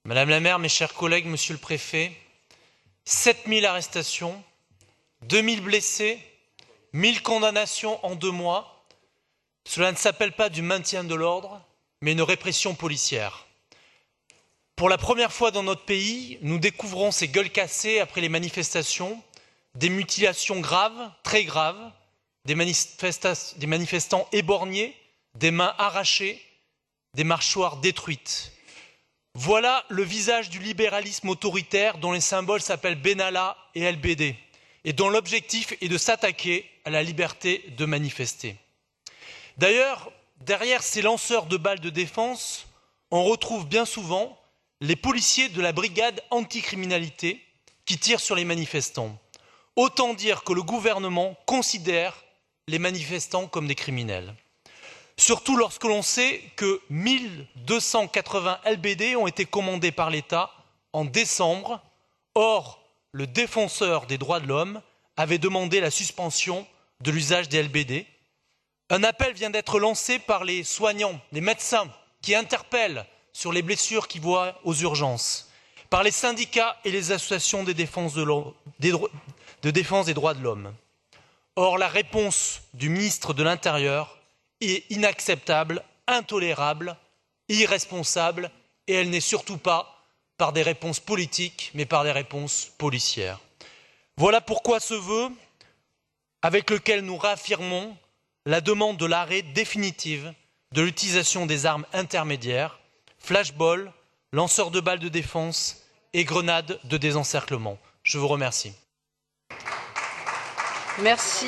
Madame la maire, mes chers collègues, monsieur le préfet, 7000 arrestations, 2000 blessés, 1000 condamnations en 2 mois. Cela ne s'appelle pas du maintien de l'ordre, mais une répression policière. Pour la première fois dans notre pays, nous découvrons ces gueules cassées après les manifestations, des mutilations graves, très graves, des manifestants éborgnés, des mains arrachées, des mâchoires détruites. Voilà le visage du libéralisme autoritaire dont les symboles s'appellent Benalla et LBD et dont l'objectif est de s'attaquer à la liberté de manifester. D'ailleurs, derrière ces lanceurs de balles de défense, on retrouve bien souvent les policiers de la brigade anticriminalité qui tirent sur les manifestants. Autant dire que le gouvernement considère les manifestants comme des criminels. Surtout lorsque l'on sait que 1280 LBD ont été commandés par l'État en décembre. Or, le défenseur des droits de l'homme avait demandé la suspension de l'usage des LBD. Un appel vient d'être lancé par les soignants, les médecins qui interpellent sur les blessures qu'ils voient aux urgences, par les syndicats et les associations de défense des droits de l'homme. Or, la réponse du ministre de l'Intérieur est inacceptable, intolérable, irresponsable, et elle n'est surtout pas par des réponses politiques, mais par des réponses policières. Voilà pourquoi ce vœu, avec lequel nous réaffirmons la demande de l'arrêt définitif de l'utilisation des armes intermédiaires, flashball, lanceurs de balles de défense et grenades de désencerclement. Je vous remercie. Merci.